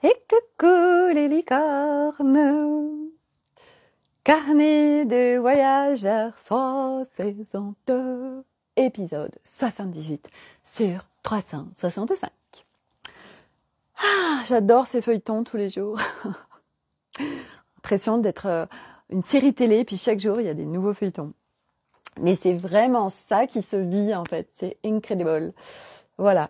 Et coucou les licornes, carnet de voyage vers soi, saison 2, épisode 78 sur 365. Ah, j'adore ces feuilletons tous les jours. L'impression d'être une série télé, puis chaque jour il y a des nouveaux feuilletons. Mais c'est vraiment ça qui se vit en fait, c'est incredible. Voilà.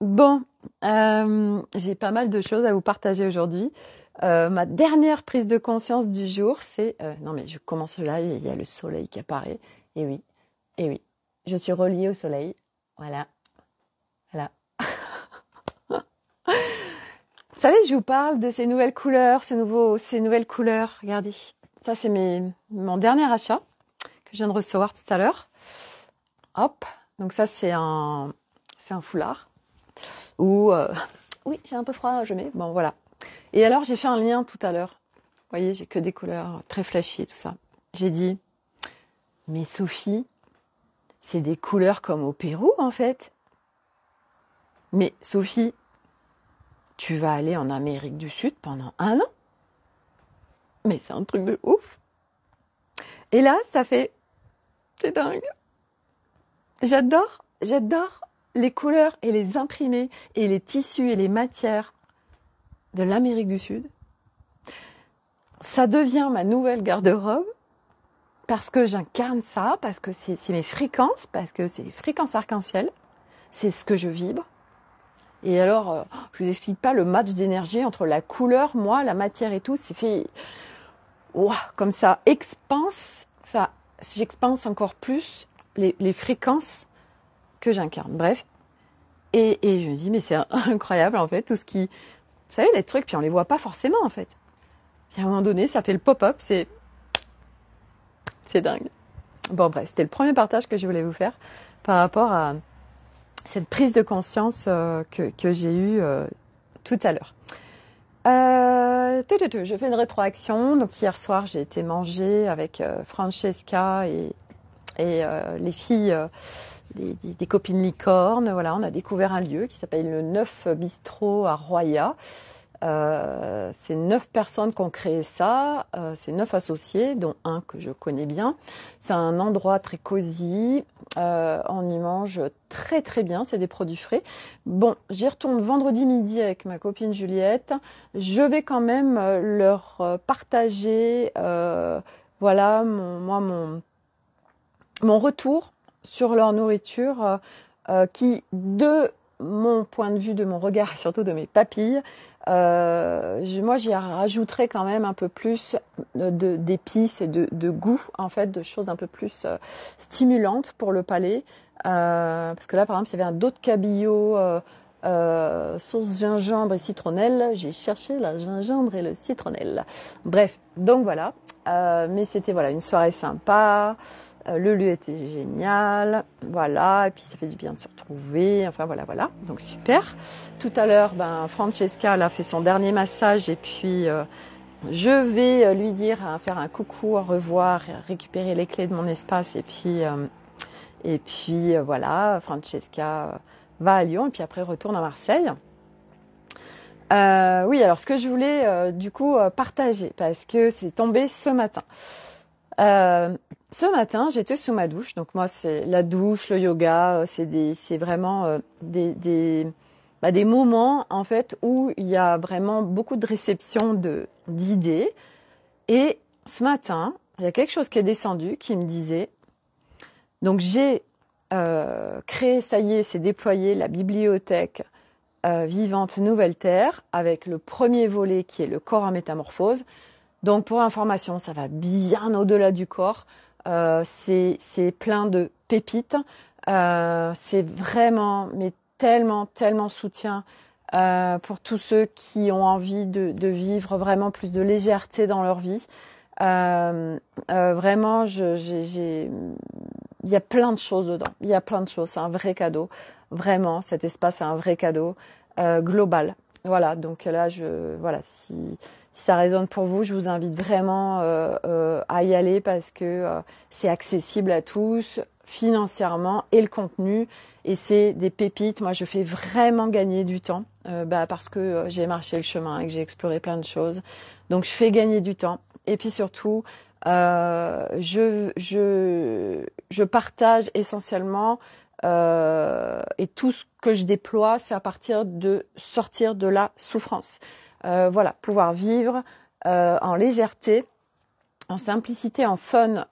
Bon, j'ai pas mal de choses à vous partager aujourd'hui. Ma dernière prise de conscience du jour, c'est... non mais je commence là, il y a le soleil qui apparaît. Et oui, je suis reliée au soleil. Voilà. Vous savez, je vous parle de ces nouvelles couleurs, ces nouvelles couleurs. Regardez, ça c'est mon dernier achat que je viens de recevoir tout à l'heure. Hop, donc ça c'est un foulard. Oui, j'ai un peu froid, je mets. Bon, voilà. Et alors, j'ai fait un lien tout à l'heure. Vous voyez, j'ai que des couleurs très flashy et tout ça. J'ai dit, mais Sophie, c'est des couleurs comme au Pérou, en fait. Mais Sophie, tu vas aller en Amérique du Sud pendant 1 an. Mais c'est un truc de ouf. Et là, c'est dingue. J'adore les couleurs et les imprimés et les tissus et les matières de l'Amérique du Sud. Ça devient ma nouvelle garde-robe parce que j'incarne ça, parce que c'est mes fréquences, parce que c'est les fréquences arc-en-ciel, c'est ce que je vibre. Et alors, je vous explique pas le match d'énergie entre la couleur, moi, la matière et tout, c'est fait, comme ça expanse, j'expanse encore plus les fréquences que j'incarne. Bref. Et je me dis, mais c'est incroyable en fait, tout ce qui, vous savez, les trucs, puis on les voit pas forcément en fait. Puis à un moment donné, ça fait le pop-up, c'est dingue. Bon bref, c'était le premier partage que je voulais vous faire par rapport à cette prise de conscience que j'ai eue tout à l'heure. Je fais une rétroaction. Donc hier soir, j'ai été manger avec Francesca et les filles des copines licornes. Voilà, on a découvert un lieu qui s'appelle le 9 Bistrot à Roya. C'est 9 personnes qui ont créé ça, c'est 9 associés, dont un que je connais bien. C'est un endroit très cosy, on y mange très très bien, c'est des produits frais. Bon, j'y retourne vendredi midi avec ma copine Juliette. Je vais quand même leur partager voilà mon retour sur leur nourriture qui, de mon point de vue, de mon regard, surtout de mes papilles, moi j'y rajouterais quand même un peu plus d'épices et de goût, en fait, de choses un peu plus stimulantes pour le palais. Parce que là, par exemple, il y avait un dos de cabillaud sauce gingembre et citronnelle. J'ai cherché la gingembre et le citronnelle. Bref, donc voilà. Mais c'était voilà une soirée sympa. Le lieu était génial, voilà, et puis ça fait du bien de se retrouver, enfin voilà. Donc super. Tout à l'heure, Francesca elle a fait son dernier massage et puis je vais lui dire, faire un coucou, au revoir, récupérer les clés de mon espace et puis voilà, Francesca va à Lyon et puis après retourne à Marseille. Oui, alors ce que je voulais du coup partager, parce que c'est tombé ce matin. Ce matin, j'étais sous ma douche. Donc moi, c'est la douche, le yoga, c'est vraiment des moments en fait où il y a vraiment beaucoup de réception d'idées. Et ce matin, il y a quelque chose qui est descendu qui me disait. Donc j'ai créé, ça y est, c'est déployé la bibliothèque vivante Nouvelle Terre avec le premier volet qui est le corps en métamorphose. Donc pour information, ça va bien au-delà du corps. C'est plein de pépites. C'est vraiment, mais tellement soutien pour tous ceux qui ont envie de vivre vraiment plus de légèreté dans leur vie. Vraiment, il y a plein de choses dedans. Il y a plein de choses. C'est un vrai cadeau. Vraiment, cet espace est un vrai cadeau global. Voilà. Donc là, si ça résonne pour vous, je vous invite vraiment à y aller parce que c'est accessible à tous, financièrement et le contenu. Et c'est des pépites. Moi, je fais vraiment gagner du temps parce que j'ai marché le chemin et que j'ai exploré plein de choses. Donc, je fais gagner du temps. Et puis surtout, je partage essentiellement et tout ce que je déploie, c'est à partir de sortir de la souffrance. Voilà, pouvoir vivre en légèreté, en simplicité, en fun,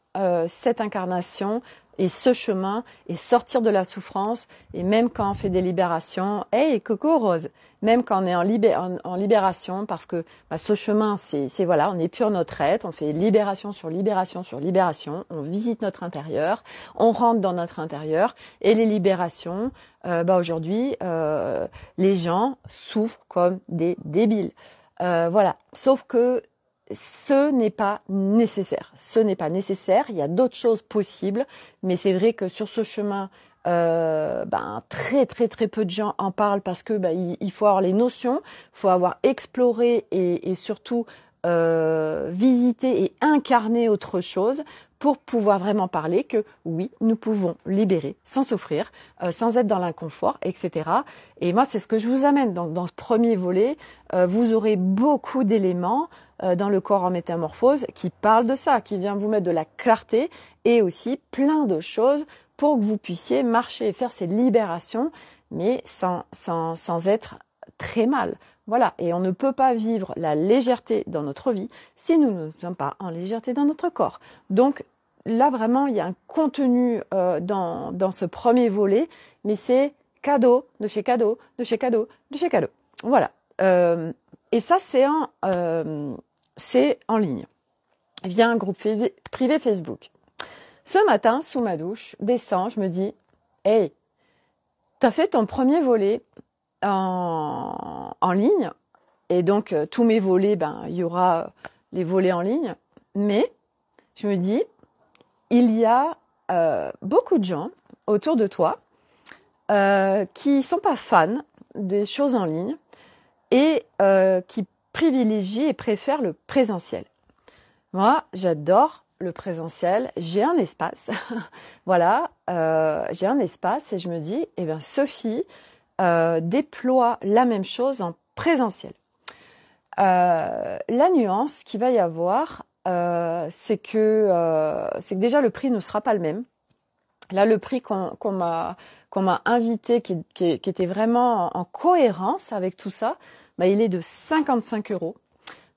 cette incarnation et ce chemin, et sortir de la souffrance. Et même quand on fait des libérations, hey, coucou Rose, même quand on est en libération, parce que ce chemin, c'est voilà, on n'est plus en notre être, on fait libération sur libération sur libération, on visite notre intérieur, on rentre dans notre intérieur, et les libérations, aujourd'hui, les gens souffrent comme des débiles. Voilà, sauf que ce n'est pas nécessaire. Ce n'est pas nécessaire. Il y a d'autres choses possibles, mais c'est vrai que sur ce chemin, très très très peu de gens en parlent parce que il faut avoir les notions, il faut avoir exploré et surtout visité et incarné autre chose pour pouvoir vraiment parler que oui, nous pouvons libérer sans souffrir, sans être dans l'inconfort, etc. Et moi, c'est ce que je vous amène. Donc, dans ce premier volet, vous aurez beaucoup d'éléments dans le corps en métamorphose qui parle de ça, qui vient vous mettre de la clarté et aussi plein de choses pour que vous puissiez marcher et faire ces libérations, mais sans être très mal. Voilà, et on ne peut pas vivre la légèreté dans notre vie si nous ne sommes pas en légèreté dans notre corps. Donc là, vraiment, il y a un contenu dans ce premier volet, mais c'est cadeau, de chez cadeau, de chez cadeau, de chez cadeau. Voilà. Et ça, c'est en ligne, via un groupe privé Facebook. Ce matin, sous ma douche, descends, je me dis, hey, t'as fait ton premier volet en ligne, et donc tous mes volets, il y aura les volets en ligne, mais je me dis, il y a beaucoup de gens autour de toi qui sont pas fans des choses en ligne et qui privilégient et préfèrent le présentiel. Moi, j'adore le présentiel. J'ai un espace, voilà, j'ai un espace et je me dis, Sophie déploie la même chose en présentiel. La nuance qu'il va y avoir, c'est que déjà le prix ne sera pas le même. Là, le prix qu'on m'a invité, qui était vraiment en cohérence avec tout ça, il est de 55 €.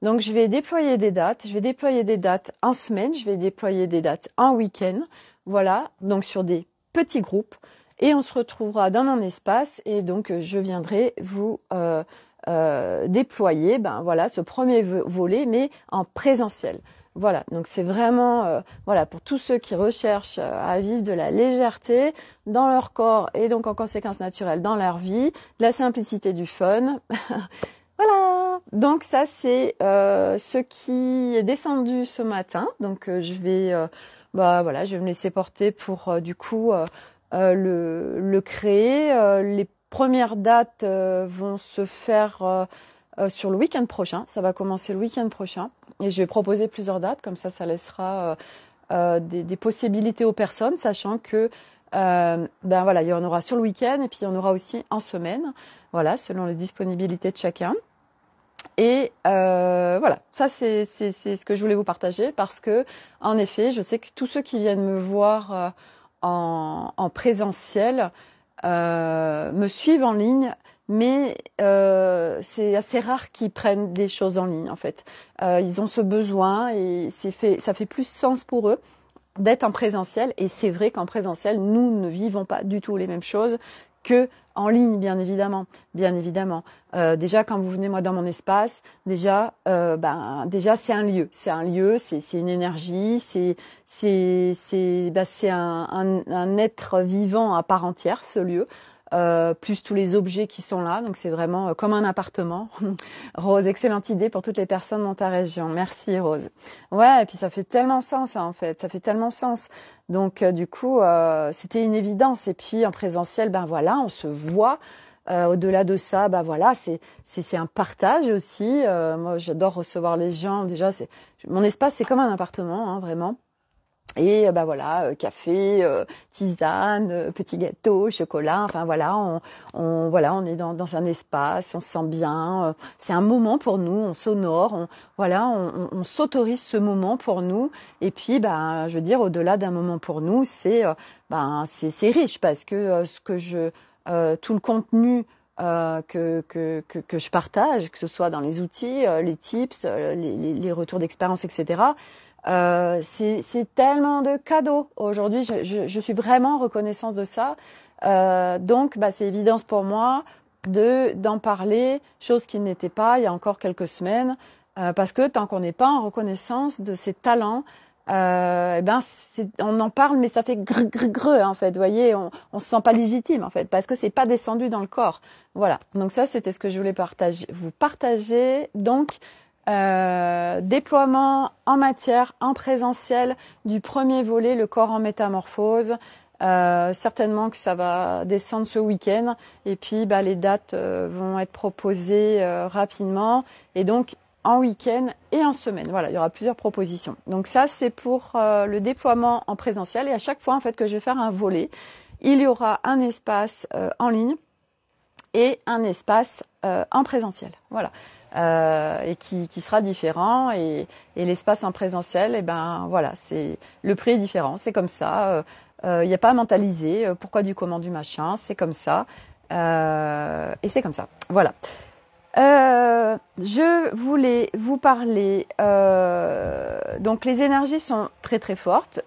Donc, je vais déployer des dates. Je vais déployer des dates en semaine. Je vais déployer des dates en week-end. Voilà. Donc, sur des petits groupes. Et on se retrouvera dans mon espace. Et donc, je viendrai vous déployer, ce premier volet, mais en présentiel. Voilà. Donc, c'est vraiment, pour tous ceux qui recherchent à vivre de la légèreté dans leur corps et donc en conséquence naturelle dans leur vie, de la simplicité, du fun. Voilà, donc ça c'est ce qui est descendu ce matin. Donc je vais je vais me laisser porter pour le créer. Les premières dates vont se faire sur le week-end prochain. Ça va commencer le week-end prochain et je vais proposer plusieurs dates, comme ça laissera des possibilités aux personnes, sachant que il y en aura sur le week-end et puis il y en aura aussi en semaine, voilà, selon les disponibilités de chacun. Et ça c'est ce que je voulais vous partager parce que en effet, je sais que tous ceux qui viennent me voir en présentiel me suivent en ligne, mais c'est assez rare qu'ils prennent des choses en ligne en fait. Ils ont ce besoin et ça fait plus sens pour eux d'être en présentiel. Et c'est vrai qu'en présentiel, nous ne vivons pas du tout les mêmes choses que en ligne, bien évidemment. Déjà, quand vous venez moi dans mon espace, déjà c'est un lieu, c'est une énergie, c'est un être vivant à part entière, ce lieu. Plus tous les objets qui sont là, donc c'est vraiment comme un appartement. Rose, excellente idée pour toutes les personnes dans ta région. Merci Rose. Ouais, et puis ça fait tellement sens en fait, ça fait tellement sens. Donc c'était une évidence. Et puis en présentiel, on se voit. Au-delà de ça, c'est un partage aussi. Moi, j'adore recevoir les gens. Déjà, mon espace, c'est comme un appartement, vraiment. Et bah voilà, café, tisane, petit gâteau, chocolat, enfin voilà, on est dans un espace, on se sent bien. C'est un moment pour nous, on s'honore, on s'autorise ce moment pour nous. Et puis, bah, je veux dire, au-delà d'un moment pour nous, c'est riche parce que tout le contenu que je partage, que ce soit dans les outils, les tips, les retours d'expérience, etc. C'est tellement de cadeaux. Aujourd'hui, je suis vraiment reconnaissante de ça. Donc, bah, c'est évidence pour moi d'en parler, chose qui n'était pas il y a encore quelques semaines, parce que tant qu'on n'est pas en reconnaissance de ses talents, on en parle, mais ça fait greu en fait. Vous voyez, on se sent pas légitime en fait, parce que c'est pas descendu dans le corps. Voilà. Donc ça, c'était ce que je voulais vous partager. Donc déploiement en matière, en présentiel du premier volet, le corps en métamorphose. Certainement que ça va descendre ce week-end et puis bah, les dates vont être proposées rapidement et donc en week-end et en semaine. Voilà, il y aura plusieurs propositions. Donc ça, c'est pour le déploiement en présentiel et à chaque fois en fait que je vais faire un volet, il y aura un espace en ligne et un espace en présentiel. Voilà. Et qui sera différent et l'espace en présentiel, et ben voilà, c'est le prix est différent, c'est comme ça. Il n'y a pas à mentaliser pourquoi du comment du machin, c'est comme ça et c'est comme ça. Voilà. Je voulais vous parler. Donc les énergies sont très très fortes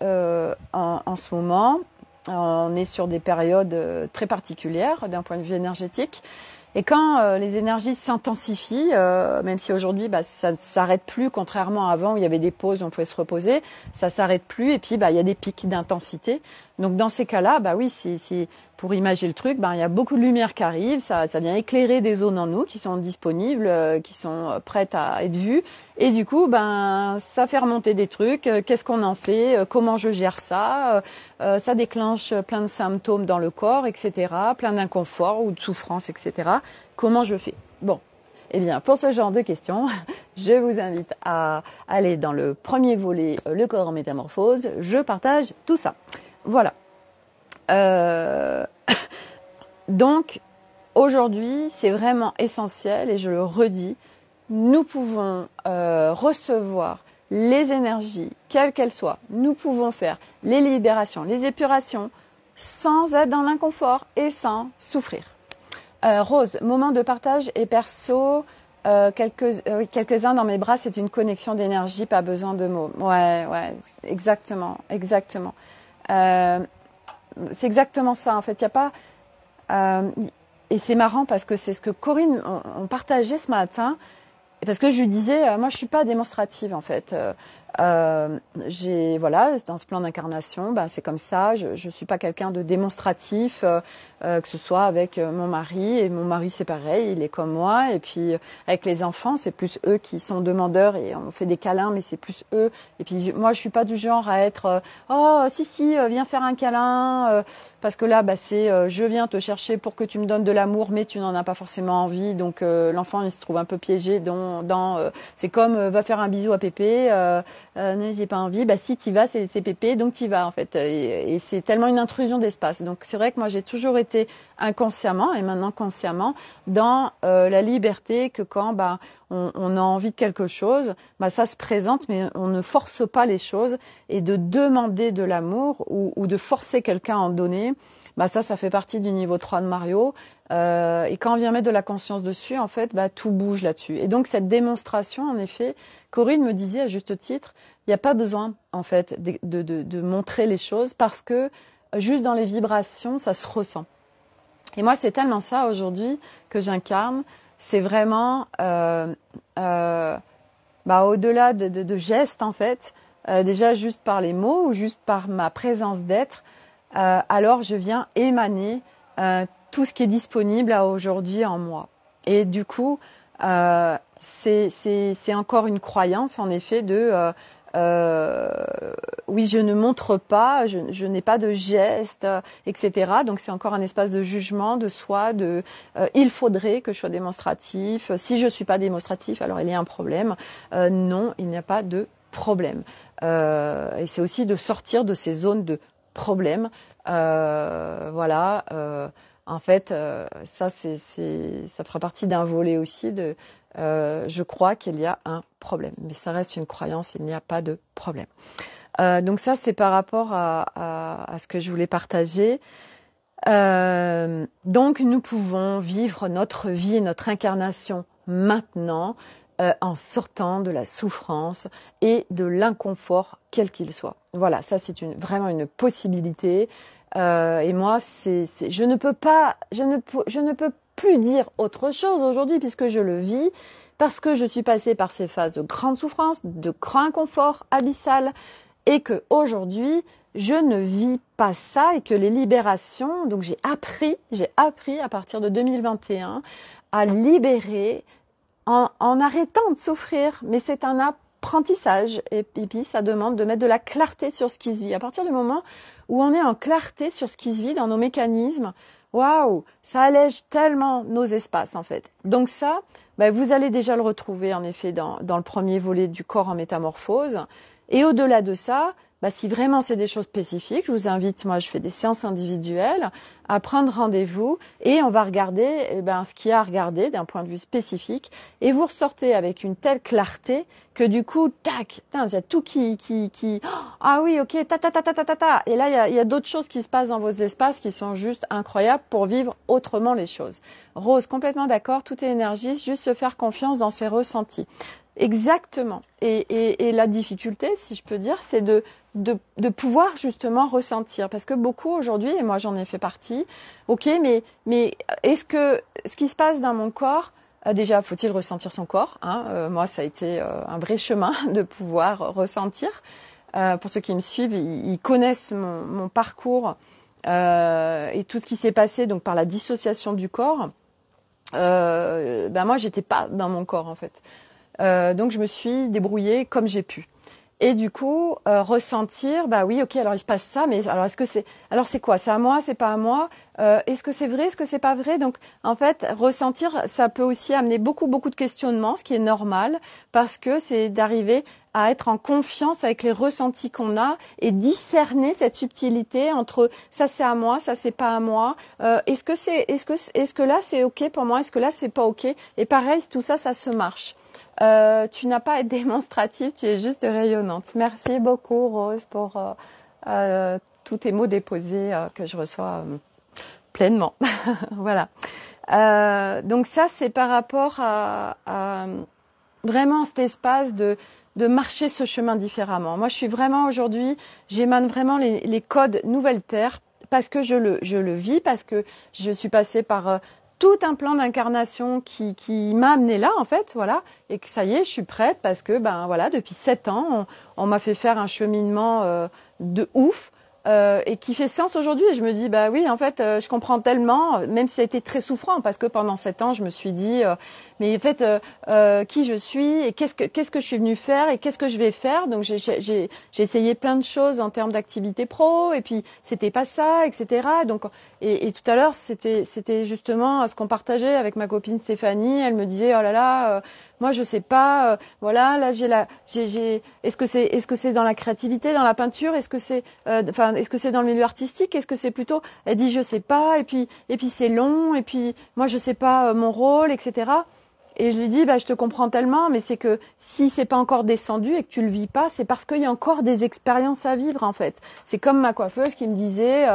en ce moment. On est sur des périodes très particulières d'un point de vue énergétique. Et quand les énergies s'intensifient, même si aujourd'hui ça ne s'arrête plus, contrairement à avant où il y avait des pauses, on pouvait se reposer, ça s'arrête plus et puis il y a des pics d'intensité. Donc dans ces cas-là, bah oui, c'est pour imager le truc, il y a beaucoup de lumière qui arrive, ça vient éclairer des zones en nous qui sont disponibles, qui sont prêtes à être vues. Et du coup, ça fait remonter des trucs. Qu'est-ce qu'on en fait? Comment je gère ça? Ça déclenche plein de symptômes dans le corps, etc. Plein d'inconfort ou de souffrance, etc. Comment je fais? Bon. Eh bien, pour ce genre de questions, je vous invite à aller dans le premier volet, le corps en métamorphose. Je partage tout ça. Voilà. Donc, aujourd'hui, c'est vraiment essentiel et je le redis, nous pouvons recevoir les énergies, quelles qu'elles soient. Nous pouvons faire les libérations, les épurations, sans être dans l'inconfort et sans souffrir. Rose, moment de partage et perso, quelques-uns dans mes bras, c'est une connexion d'énergie, pas besoin de mots. Ouais, exactement. C'est exactement ça, en fait. Il n'y a pas... et c'est marrant parce que c'est ce que Corinne on partageait ce matin. Parce que je lui disais, moi je suis pas démonstrative en fait. Voilà, dans ce plan d'incarnation, c'est comme ça. Je suis pas quelqu'un de démonstratif, que ce soit avec mon mari. Et mon mari c'est pareil, il est comme moi. Et puis avec les enfants, c'est plus eux qui sont demandeurs et on fait des câlins, mais c'est plus eux. Et puis moi je suis pas du genre à être, oh si, viens faire un câlin. Parce que là, c'est je viens te chercher pour que tu me donnes de l'amour, mais tu n'en as pas forcément envie. Donc l'enfant il se trouve un peu piégé c'est comme va faire un bisou à Pépé. Non, j'ai pas envie. Si t'y vas, c'est Pépé, donc t'y vas en fait. Et c'est tellement une intrusion d'espace. Donc c'est vrai que moi j'ai toujours été inconsciemment et maintenant consciemment dans la liberté que quand on a envie de quelque chose, ça se présente, mais on ne force pas les choses et de demander de l'amour ou de forcer quelqu'un à en donner. Ça fait partie du niveau 3 de Mario. Et quand on vient mettre de la conscience dessus, en fait, tout bouge là-dessus. Et donc, cette démonstration, en effet, Corinne me disait à juste titre, il n'y a pas besoin, en fait, de montrer les choses parce que juste dans les vibrations, ça se ressent. Et moi, c'est tellement ça aujourd'hui que j'incarne. C'est vraiment, au-delà de gestes, en fait, déjà juste par les mots ou juste par ma présence d'être, alors je viens émaner tout ce qui est disponible à aujourd'hui en moi. Et du coup, c'est encore une croyance, en effet, oui, je ne montre pas, je n'ai pas de gestes, etc. Donc c'est encore un espace de jugement de soi, il faudrait que je sois démonstratif. Si je suis pas démonstratif, alors il y a un problème. Non, il n'y a pas de problème. Et c'est aussi de sortir de ces zones de problème. Voilà. En fait, ça fera partie d'un volet aussi de. Je crois qu'il y a un problème, mais ça reste une croyance. Il n'y a pas de problème. Donc ça, c'est par rapport à ce que je voulais partager. Donc nous pouvons vivre notre vie, notre incarnation maintenant, en sortant de la souffrance et de l'inconfort quel qu'il soit. Voilà, ça c'est vraiment une possibilité. Et moi, je ne peux plus dire autre chose aujourd'hui puisque je le vis, parce que je suis passée par ces phases de grande souffrance, de grand inconfort abyssal, et que aujourd'hui je ne vis pas ça, et que les libérations, donc j'ai appris à partir de 2021 à libérer en arrêtant de souffrir, mais c'est un apprentissage, et puis ça demande de mettre de la clarté sur ce qui se vit. À partir du moment où on est en clarté sur ce qui se vit dans nos mécanismes, waouh, ça allège tellement nos espaces en fait. Donc ça, vous allez déjà le retrouver en effet dans le premier volet du corps en métamorphose. Et au-delà de ça, si vraiment c'est des choses spécifiques, je vous invite, moi je fais des séances individuelles, à prendre rendez-vous et on va regarder ce qu'il y a à regarder d'un point de vue spécifique, et vous ressortez avec une telle clarté que du coup, tac, il y a tout qui ah oui, ok, ta. Et là, il y a d'autres choses qui se passent dans vos espaces qui sont juste incroyables pour vivre autrement les choses. Rose, complètement d'accord, tout est énergie, juste se faire confiance dans ses ressentis. Exactement. Et la difficulté, si je peux dire, c'est de pouvoir justement ressentir. Parce que beaucoup aujourd'hui, et moi j'en ai fait partie, ok, mais est-ce que ce qui se passe dans mon corps, déjà, faut-il ressentir son corps, hein, moi, ça a été un vrai chemin de pouvoir ressentir. Pour ceux qui me suivent, ils connaissent mon parcours et tout ce qui s'est passé donc par la dissociation du corps. Moi, j'étais pas dans mon corps en fait. Donc je me suis débrouillée comme j'ai pu. Et du coup, ressentir, oui, ok, alors il se passe ça, mais alors c'est quoi? C'est à moi, c'est pas à moi? Est-ce que c'est vrai? Est-ce que c'est pas vrai? Donc, en fait, ressentir, ça peut aussi amener beaucoup de questionnements, ce qui est normal, parce que c'est d'arriver à être en confiance avec les ressentis qu'on a et discerner cette subtilité entre ça c'est à moi, ça c'est pas à moi. Est-ce que là c'est ok pour moi? Est-ce que là c'est pas ok? Et pareil, tout ça se marche. Tu n'as pas à être démonstrative, tu es juste rayonnante. Merci beaucoup Rose pour tous tes mots déposés que je reçois pleinement. Voilà. Donc ça c'est par rapport à vraiment cet espace de marcher ce chemin différemment. Moi je suis vraiment aujourd'hui, j'émane vraiment les codes Nouvelle Terre parce que je le vis, parce que je suis passée par tout un plan d'incarnation qui m'a amené là en fait, voilà, et que ça y est, je suis prête parce que voilà, depuis 7 ans, on m'a fait faire un cheminement de ouf et qui fait sens aujourd'hui. Et je me dis oui, en fait, je comprends tellement, même si ça a été très souffrant parce que pendant 7 ans, je me suis dit mais en fait qui je suis et qu'est-ce que je suis venue faire et qu'est-ce que je vais faire. Donc j'ai essayé plein de choses en termes d'activité pro et puis c'était pas ça, etc. Donc et tout à l'heure c'était justement ce qu'on partageait avec ma copine Stéphanie. Elle me disait oh là là moi je sais pas voilà là est-ce que c'est dans la créativité, dans la peinture, est-ce que c'est est-ce que c'est dans le milieu artistique, est-ce que c'est plutôt, elle dit je sais pas et puis c'est long et puis moi je sais pas mon rôle, etc. Et je lui dis je te comprends tellement, mais c'est que si c'est pas encore descendu et que tu le vis pas, c'est parce qu'il y a encore des expériences à vivre en fait. C'est comme ma coiffeuse qui me disait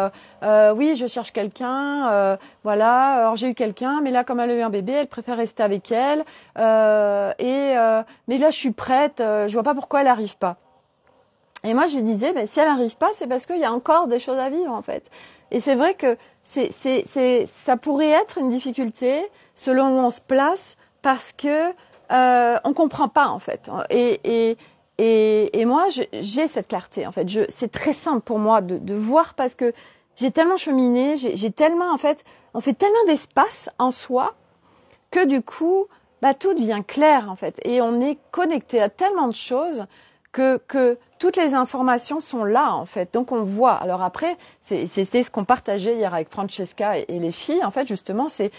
oui je cherche quelqu'un, voilà, alors j'ai eu quelqu'un, mais là comme elle a eu un bébé, elle préfère rester avec elle mais là je suis prête, je vois pas pourquoi elle arrive pas. Et moi je lui disais si elle arrive pas, c'est parce qu'il y a encore des choses à vivre en fait. Et c'est vrai que ça pourrait être une difficulté selon où on se place, parce que on comprend pas en fait. Et moi j'ai cette clarté en fait. C'est très simple pour moi de voir, parce que j'ai tellement cheminé, j'ai tellement en fait, on fait tellement d'espace en soi que du coup tout devient clair en fait, et on est connecté à tellement de choses que toutes les informations sont là en fait, donc on voit. Alors après, c'était ce qu'on partageait hier avec Francesca et les filles en fait, justement, c'est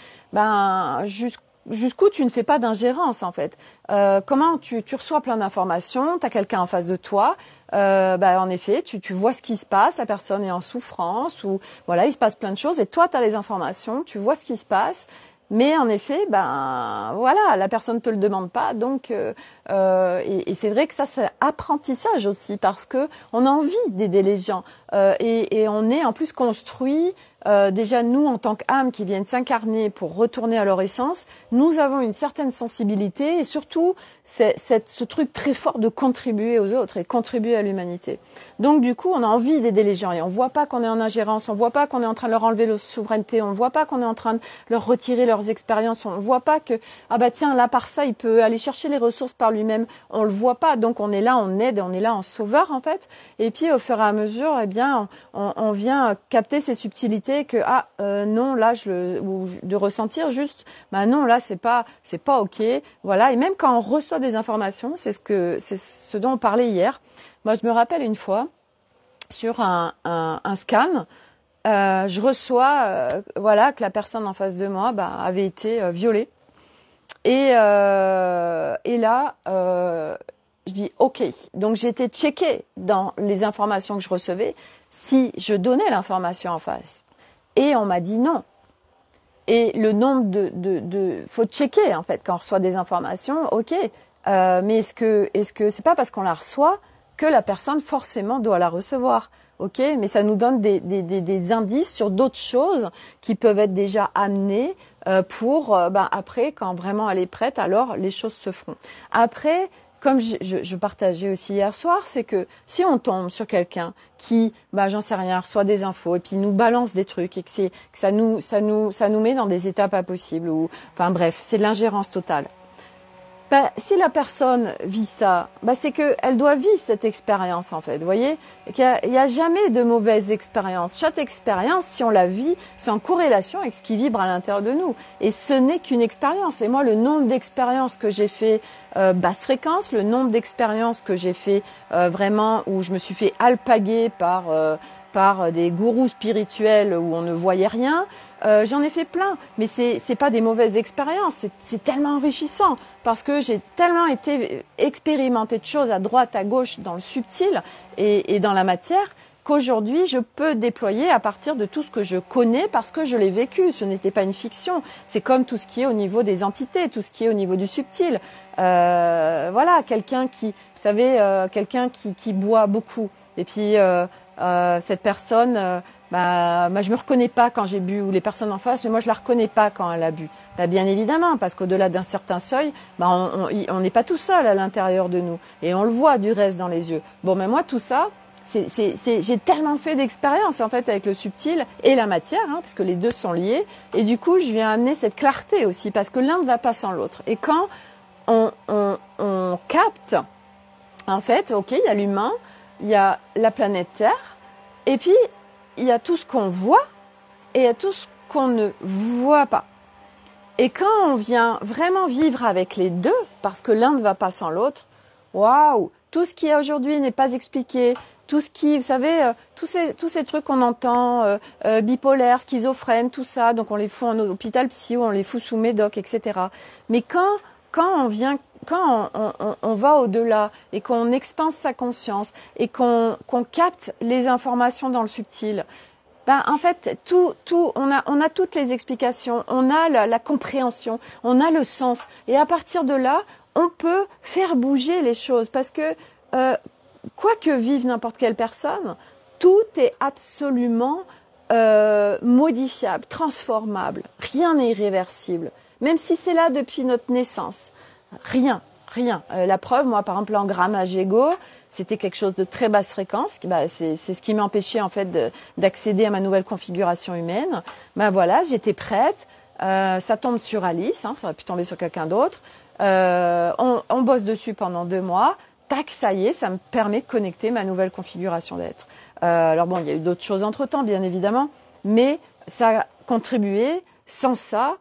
jusqu'où tu ne fais pas d'ingérence en fait. Comment tu reçois plein d'informations, tu as quelqu'un en face de toi, en effet, tu vois ce qui se passe, la personne est en souffrance ou voilà, il se passe plein de choses et toi tu as les informations, tu vois ce qui se passe. Mais en effet, voilà, la personne te le demande pas, donc et c'est vrai que ça c'est apprentissage aussi parce que on a envie d'aider les gens et on est en plus construit. Déjà nous en tant qu'âmes qui viennent s'incarner pour retourner à leur essence, nous avons une certaine sensibilité et surtout ce truc très fort de contribuer aux autres et contribuer à l'humanité. Donc du coup on a envie d'aider les gens et on voit pas qu'on est en ingérence, on voit pas qu'on est en train de leur enlever leur souveraineté, on voit pas qu'on est en train de leur retirer leurs expériences, on voit pas que tiens là par ça il peut aller chercher les ressources par lui-même, on le voit pas, donc on est là, on aide, on est là en sauveur en fait et puis au fur et à mesure on vient capter ces subtilités que non là ou de ressentir juste non là c'est pas ok, voilà. Et même quand on reçoit des informations, c'est ce dont on parlait hier. Moi je me rappelle une fois sur un scan, je reçois que la personne en face de moi avait été violée et là je dis ok, donc j'ai été checker dans les informations que je recevais si je donnais l'information en face. Et on m'a dit non. Et le nombre faut checker en fait quand on reçoit des informations, ok. Mais est-ce que c'est pas parce qu'on la reçoit que la personne forcément doit la recevoir, ok. Mais ça nous donne des indices sur d'autres choses qui peuvent être déjà amenées pour après quand vraiment elle est prête, alors les choses se feront. Après. Comme je partageais aussi hier soir, c'est que si on tombe sur quelqu'un qui, j'en sais rien, reçoit des infos et puis nous balance des trucs et que ça nous met dans des états pas possibles ou, enfin bref, c'est de l'ingérence totale. Si la personne vit ça, c'est que elle doit vivre cette expérience en fait. Vous voyez, qu'il y a jamais de mauvaise expérience. Chaque expérience, si on la vit, c'est en corrélation avec ce qui vibre à l'intérieur de nous. Et ce n'est qu'une expérience. Et moi, le nombre d'expériences que j'ai fait basse fréquence, le nombre d'expériences que j'ai fait vraiment où je me suis fait alpaguer par des gourous spirituels où on ne voyait rien. J'en ai fait plein, mais c'est pas des mauvaises expériences, c'est tellement enrichissant parce que j'ai tellement été expérimenté de choses à droite, à gauche, dans le subtil et dans la matière qu'aujourd'hui je peux déployer à partir de tout ce que je connais parce que je l'ai vécu. Ce n'était pas une fiction. C'est comme tout ce qui est au niveau des entités, tout ce qui est au niveau du subtil. Voilà, quelqu'un qui, vous savez, quelqu'un qui boit beaucoup et puis cette personne. Je me reconnais pas quand j'ai bu ou les personnes en face, mais moi je la reconnais pas quand elle a bu. Bien évidemment, parce qu'au-delà d'un certain seuil, on n'est pas tout seul à l'intérieur de nous et on le voit du reste dans les yeux. Bon, mais moi tout ça, j'ai tellement fait d'expériences en fait avec le subtil et la matière, parce que les deux sont liés. Et du coup, je viens amener cette clarté aussi, parce que l'un ne va pas sans l'autre. Et quand on capte, en fait, ok, il y a l'humain, il y a la planète Terre, et puis il y a tout ce qu'on voit et il y a tout ce qu'on ne voit pas. Et quand on vient vraiment vivre avec les deux, parce que l'un ne va pas sans l'autre, waouh, tout ce qui est aujourd'hui n'est pas expliqué, tout ce qui, vous savez, tous ces trucs qu'on entend, bipolaire, schizophrène, tout ça, donc on les fout en hôpital psy, on les fout sous médoc, etc. Mais quand on vient, quand on va au-delà et qu'on expanse sa conscience et qu'on capte les informations dans le subtil, en fait, on a toutes les explications, on a la compréhension, on a le sens. Et à partir de là, on peut faire bouger les choses parce que, quoi que vive n'importe quelle personne, tout est absolument modifiable, transformable. Rien n'est irréversible. Même si c'est là depuis notre naissance. Rien. La preuve, moi, par exemple, l'engrammage ego, c'était quelque chose de très basse fréquence. C'est ce qui m'empêchait en fait d'accéder à ma nouvelle configuration humaine. Voilà, j'étais prête. Ça tombe sur Alice, ça aurait pu tomber sur quelqu'un d'autre. On bosse dessus pendant 2 mois. Tac, ça y est, ça me permet de connecter ma nouvelle configuration d'être. Alors bon, il y a eu d'autres choses entre-temps, bien évidemment, mais ça a contribué. Sans ça,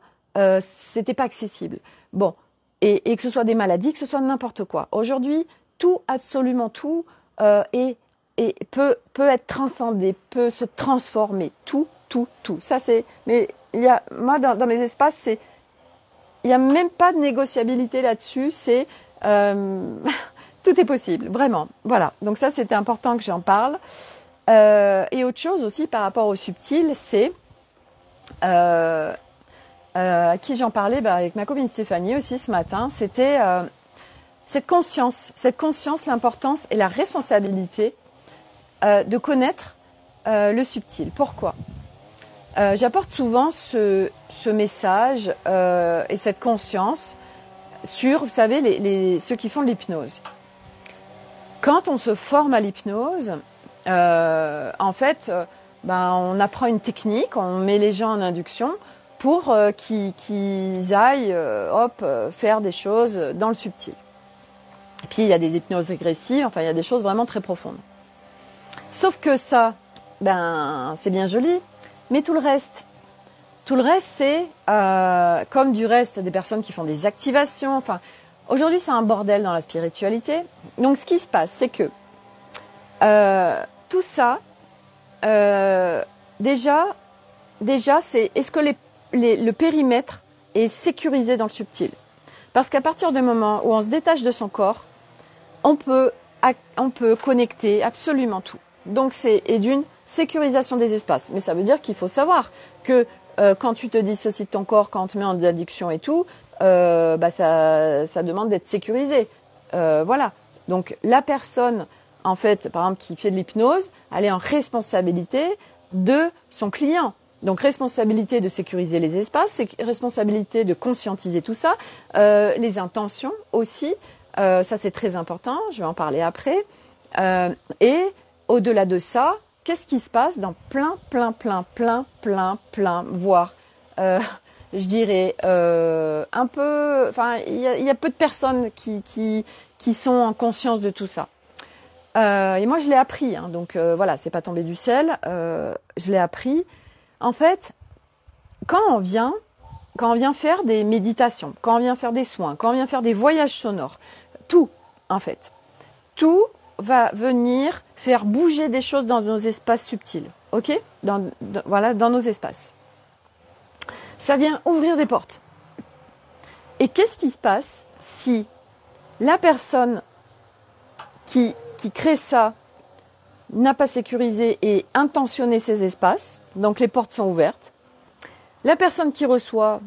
c'était pas accessible. Bon, et que ce soit des maladies, que ce soit n'importe quoi. Aujourd'hui, tout, absolument tout, peut être transcendé, peut se transformer. Tout. Ça c'est. Mais moi dans mes espaces, il y a même pas de négociabilité là-dessus. C'est tout est possible, vraiment. Voilà. Donc ça, c'était important que j'en parle. Et autre chose aussi par rapport au subtil, c'est à qui j'en parlais avec ma copine Stéphanie aussi ce matin. C'était cette conscience, l'importance et la responsabilité de connaître le subtil. Pourquoi ? J'apporte souvent ce message et cette conscience sur, vous savez, ceux qui font de l'hypnose. Quand on se forme à l'hypnose, en fait, on apprend une technique, on met les gens en induction pour qu'ils aillent faire des choses dans le subtil. Et puis, il y a des hypnoses régressives, enfin, il y a des choses vraiment très profondes. Sauf que ça, c'est bien joli, mais tout le reste, c'est comme du reste des personnes qui font des activations. Enfin, aujourd'hui, c'est un bordel dans la spiritualité. Donc, ce qui se passe, c'est que tout ça, déjà, c'est est-ce que le périmètre est sécurisé dans le subtil ? Parce qu'à partir du moment où on se détache de son corps, on peut connecter absolument tout. Donc, c'est d'une sécurisation des espaces. Mais ça veut dire qu'il faut savoir que quand tu te dissocies de ton corps, quand on te met en addiction et tout, ça demande d'être sécurisé. Voilà. Donc, la personne, en fait, par exemple, qui fait de l'hypnose, elle est en responsabilité de son client. Donc, responsabilité de sécuriser les espaces, c'est responsabilité de conscientiser tout ça, les intentions aussi. Ça, c'est très important. Je vais en parler après. Et au-delà de ça, qu'est-ce qui se passe dans plein, voire, je dirais, un peu, enfin, il y a peu de personnes qui sont en conscience de tout ça. Et moi, je l'ai appris, hein, donc voilà, c'est pas tombé du ciel. Je l'ai appris. En fait, quand on vient faire des méditations, quand on vient faire des soins, quand on vient faire des voyages sonores, tout, en fait, tout va venir faire bouger des choses dans nos espaces subtils, ok ? Voilà, dans nos espaces. Ça vient ouvrir des portes. Et qu'est-ce qui se passe si la personne qui crée ça n'a pas sécurisé et intentionné ces espaces, donc les portes sont ouvertes. La personne qui reçoit,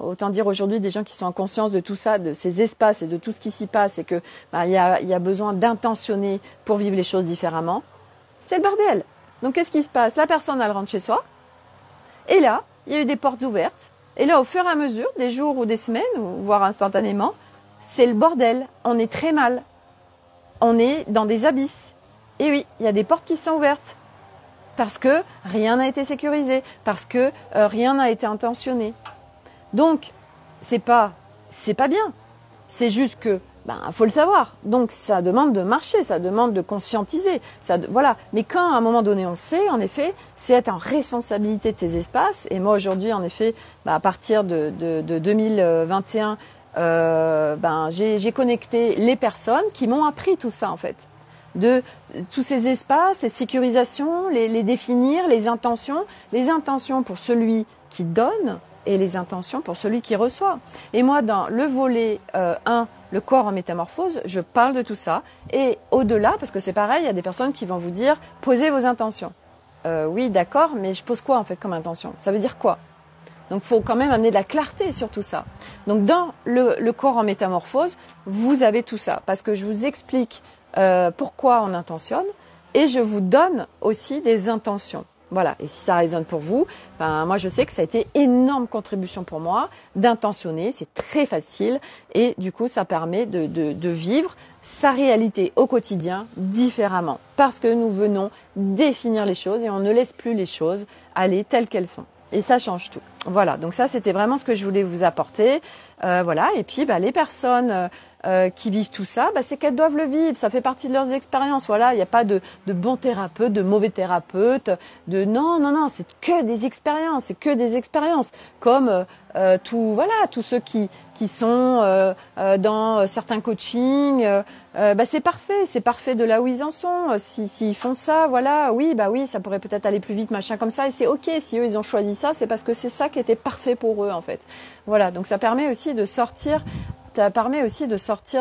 autant dire aujourd'hui des gens qui sont en conscience de tout ça, de ces espaces et de tout ce qui s'y passe et que il y a besoin d'intentionner pour vivre les choses différemment, c'est le bordel. Donc qu'est-ce qui se passe ? La personne, elle rentre chez soi et là, il y a eu des portes ouvertes et là, au fur et à mesure, des jours ou des semaines, ou voire instantanément, c'est le bordel. On est très mal. On est dans des abysses. Et oui, il y a des portes qui sont ouvertes. Parce que rien n'a été sécurisé, parce que rien n'a été intentionné. Donc, c'est pas bien. C'est juste que, faut le savoir. Donc, ça demande de marcher, ça demande de conscientiser. Voilà. Mais quand, à un moment donné, on sait, en effet, c'est être en responsabilité de ces espaces. Et moi, aujourd'hui, en effet, à partir de 2021, j'ai connecté les personnes qui m'ont appris tout ça, en fait. De tous ces espaces, ces sécurisations, les définir, les intentions pour celui qui donne et les intentions pour celui qui reçoit. Et moi, dans le volet 1, le corps en métamorphose, je parle de tout ça. Et au-delà, parce que c'est pareil, il y a des personnes qui vont vous dire, posez vos intentions. Oui, d'accord, mais je pose quoi en fait comme intention ? Ça veut dire quoi ? Donc, il faut quand même amener de la clarté sur tout ça. Donc, dans le corps en métamorphose, vous avez tout ça. Parce que je vous explique pourquoi on intentionne et je vous donne aussi des intentions. Voilà, et si ça résonne pour vous, moi je sais que ça a été énorme contribution pour moi d'intentionner, c'est très facile et du coup ça permet de vivre sa réalité au quotidien différemment parce que nous venons définir les choses et on ne laisse plus les choses aller telles qu'elles sont. Et ça change tout. Voilà, donc ça c'était vraiment ce que je voulais vous apporter. Voilà, et puis les personnes qui vivent tout ça, c'est qu'elles doivent le vivre. Ça fait partie de leurs expériences. Voilà, il n'y a pas de bons thérapeutes, de mauvais thérapeutes, non, c'est que des expériences, c'est que des expériences. Comme tous ceux qui sont dans certains coachings, c'est parfait de là où ils en sont. S'ils font ça, voilà, oui, ça pourrait peut-être aller plus vite, machin comme ça, et c'est ok. Si eux ils ont choisi ça, c'est parce que c'est ça qui était parfait pour eux en fait. Voilà, donc ça permet aussi de sortir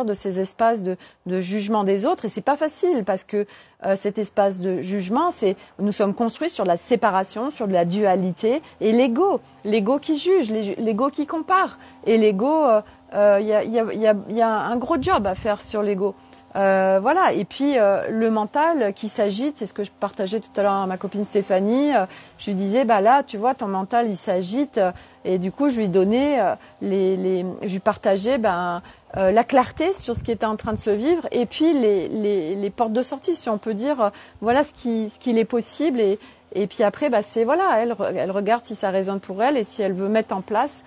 de ces espaces de jugement des autres, et c'est pas facile parce que cet espace de jugement, nous sommes construits sur la séparation, sur de la dualité, et l'ego qui juge, l'ego qui compare, et l'ego, il y a un gros job à faire sur l'ego. Voilà, et puis le mental qui s'agite, c'est ce que je partageais tout à l'heure à ma copine Stéphanie. Je lui disais, là, tu vois, ton mental il s'agite, et du coup je lui donnais je lui partageais la clarté sur ce qui était en train de se vivre, et puis les portes de sortie, si on peut dire, voilà ce qu'il est possible, et puis après elle regarde si ça résonne pour elle, et si elle veut mettre en place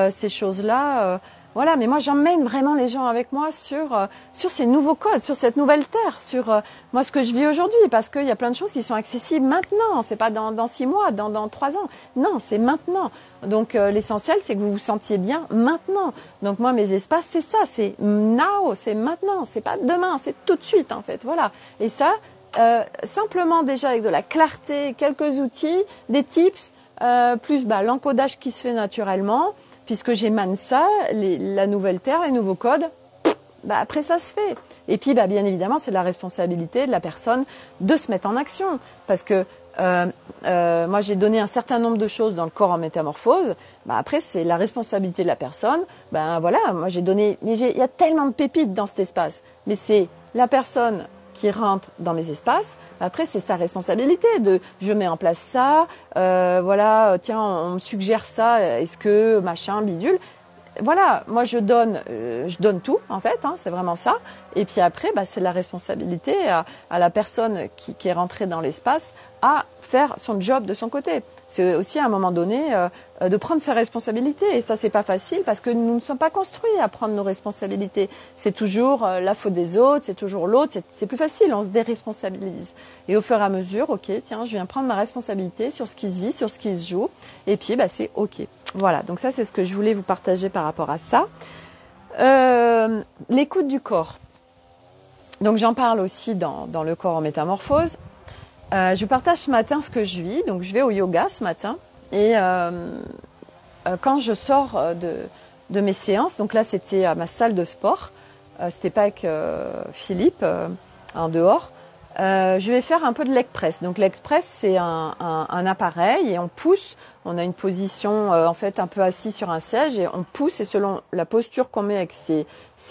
ces choses-là. Voilà, mais moi j'emmène vraiment les gens avec moi sur ces nouveaux codes, sur cette nouvelle terre, sur moi ce que je vis aujourd'hui, parce qu'il y a plein de choses qui sont accessibles maintenant. C'est pas dans 6 mois, dans 3 ans. Non, c'est maintenant. Donc l'essentiel, c'est que vous vous sentiez bien maintenant. Donc moi mes espaces, c'est ça, c'est now, c'est maintenant, c'est pas demain, c'est tout de suite en fait. Voilà. Et ça, simplement déjà avec de la clarté, quelques outils, des tips, plus l'encodage qui se fait naturellement. Puisque j'émane ça, la nouvelle terre, les nouveaux codes, après ça se fait. Et puis bien évidemment, c'est la responsabilité de la personne de se mettre en action. Parce que moi j'ai donné un certain nombre de choses dans le corps en métamorphose, après c'est la responsabilité de la personne. Voilà, moi j'ai donné, mais il y a tellement de pépites dans cet espace. Mais c'est la personne qui rentre dans mes espaces, après c'est sa responsabilité je mets en place ça, voilà, tiens on me suggère ça, est-ce que machin bidule, voilà, moi je donne tout en fait, c'est vraiment ça, et puis après c'est la responsabilité à la personne qui est rentrée dans l'espace à faire son job de son côté. C'est aussi à un moment donné de prendre ses responsabilités, et ça c'est pas facile parce que nous ne sommes pas construits à prendre nos responsabilités. C'est toujours la faute des autres, c'est toujours l'autre, c'est plus facile, on se déresponsabilise. Et au fur et à mesure, ok, tiens, je viens prendre ma responsabilité sur ce qui se vit, sur ce qui se joue, et puis c'est ok. Voilà, donc ça c'est ce que je voulais vous partager par rapport à ça. L'écoute du corps. Donc j'en parle aussi dans le corps en métamorphose. Je vous partage ce matin ce que je vis. Donc je vais au yoga ce matin, et quand je sors de mes séances, donc là c'était à ma salle de sport, c'était pas avec Philippe en dehors, je vais faire un peu de leg press. Donc leg press c'est un appareil, et on pousse, on a une position en fait un peu assis sur un siège, et on pousse, et selon la posture qu'on met avec ses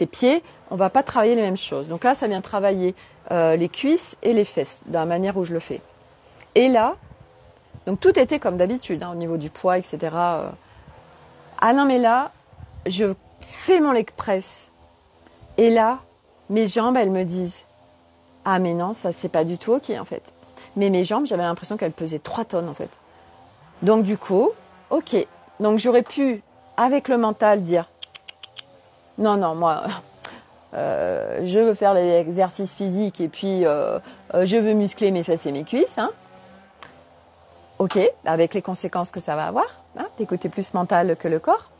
pieds, on va pas travailler les mêmes choses. Donc là ça vient travailler les cuisses et les fesses, de la manière où je le fais. Et là, donc tout était comme d'habitude, au niveau du poids, etc. Ah non, mais là, je fais mon leg press. Et là, mes jambes, elles me disent, ah mais non, ça c'est pas du tout ok en fait. Mais mes jambes, j'avais l'impression qu'elles pesaient 3 tonnes en fait. Donc du coup, ok. Donc j'aurais pu, avec le mental, dire, non, moi... je veux faire les exercices physiques, et puis je veux muscler mes fesses et mes cuisses. Ok, avec les conséquences que ça va avoir, d'écouter plus mental que le corps.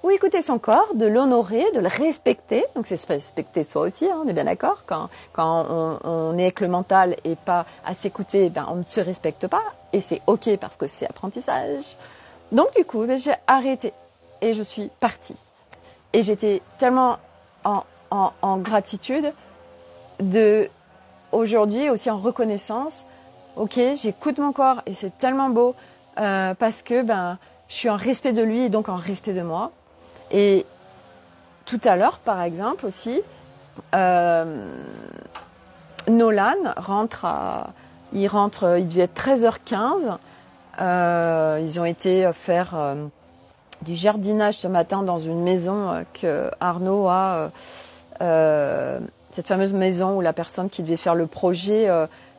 Ou écouter son corps, de l'honorer, de le respecter. Donc c'est se respecter soi aussi, on est bien d'accord. Quand on est avec le mental et pas à s'écouter, on ne se respecte pas. Et c'est ok parce que c'est apprentissage. Donc du coup, j'ai arrêté et je suis partie. Et j'étais tellement en gratitude aujourd'hui, aussi en reconnaissance. Ok, j'écoute mon corps et c'est tellement beau parce que je suis en respect de lui et donc en respect de moi. Et tout à l'heure, par exemple aussi, Nolan il devait être 13h15. Ils ont été faire du jardinage ce matin dans une maison que Arnaud a, cette fameuse maison où la personne qui devait faire le projet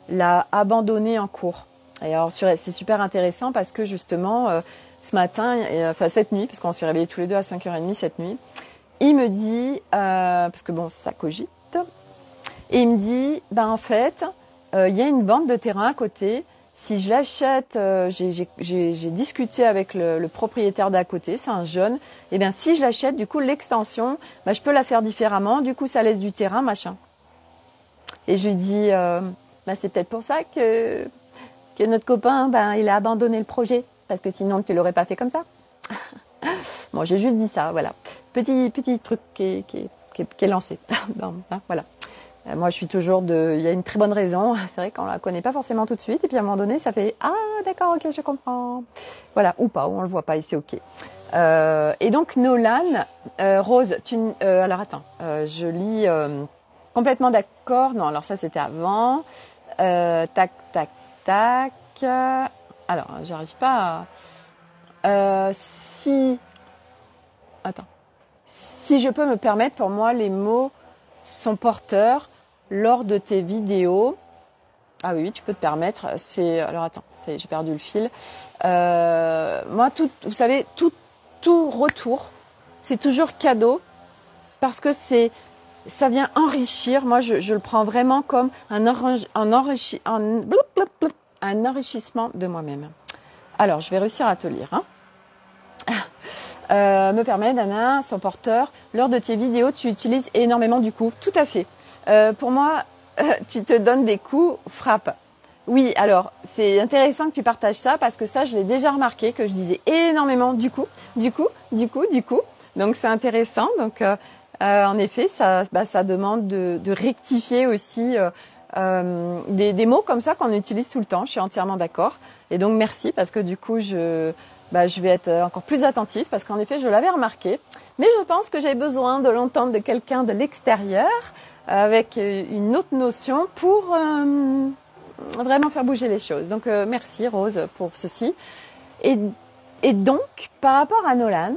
l'a abandonnée en cours. Et alors c'est super intéressant parce que justement ce matin, enfin cette nuit, parce qu'on s'est réveillés tous les deux à 5h30 cette nuit, il me dit, parce que bon, ça cogite, et il me dit, ben en fait, il y a une bande de terrain à côté. Si je l'achète, j'ai discuté avec le propriétaire d'à côté, c'est un jeune. Et bien si je l'achète, du coup l'extension, ben, je peux la faire différemment. Du coup ça laisse du terrain, machin. Et je lui dis, ben, c'est peut-être pour ça que notre copain, ben il a abandonné le projet, parce que sinon tu l'aurais pas fait comme ça. Bon, j'ai juste dit ça, voilà. Petit truc qui est lancé. Voilà. Moi, je suis toujours il y a une très bonne raison. C'est vrai qu'on la connaît pas forcément tout de suite. Et puis, à un moment donné, ça fait, ah, d'accord, ok, je comprends. Voilà. Ou pas, ou on le voit pas et c'est ok. Et donc, Nolan, Rose, alors attends, je lis, complètement d'accord. Non, alors ça, c'était avant. Tac. Alors, j'arrive pas à, attends. Si je peux me permettre, pour moi, les mots sont porteurs lors de tes vidéos. Ah oui, tu peux te permettre. Alors attends, ça y est, j'ai perdu le fil. Moi, vous savez, tout retour, c'est toujours cadeau parce que ça vient enrichir. Moi, je le prends vraiment comme un enrichissement de moi-même. Alors, je vais réussir à te lire. Me permet, Dana, son porteur, lors de tes vidéos, tu utilises énormément du coup. Tout à fait. Pour moi, tu te donnes des coups, frappe. Oui, alors, c'est intéressant que tu partages ça parce que ça, je l'ai déjà remarqué que je disais énormément du coup. Donc, c'est intéressant. Donc, en effet, ça demande de rectifier aussi des mots comme ça qu'on utilise tout le temps. Je suis entièrement d'accord. Et donc, merci parce que du coup, je vais être encore plus attentive parce qu'en effet, je l'avais remarqué. Mais je pense que j'ai besoin de l'entendre de quelqu'un de l'extérieur avec une autre notion pour vraiment faire bouger les choses. Donc, merci Rose pour ceci. Et donc, par rapport à Nolan,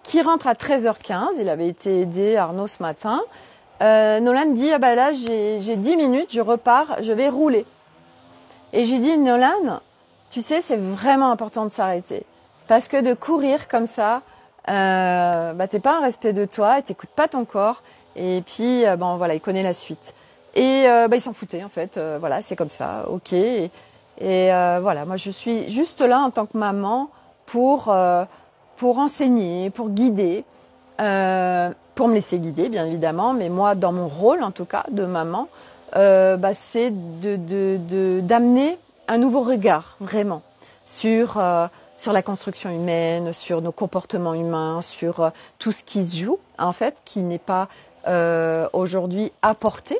qui rentre à 13h15, il avait été aidé Arnaud ce matin, Nolan dit, ah ben là, j'ai 10 minutes, je repars, je vais rouler. Et je lui dis, Nolan, tu sais, c'est vraiment important de s'arrêter. Parce que de courir comme ça, t'es pas un respect de toi, et t'écoutes pas ton corps. Et puis, voilà, il connaît la suite. Et il s'en foutait, en fait. Voilà, c'est comme ça, ok. Et voilà, moi, je suis juste là en tant que maman pour enseigner, pour guider, pour me laisser guider, bien évidemment. Mais moi, dans mon rôle, en tout cas, de maman, c'est d'amener un nouveau regard, vraiment, sur la construction humaine, sur nos comportements humains, sur tout ce qui se joue, en fait, qui n'est pas aujourd'hui apporté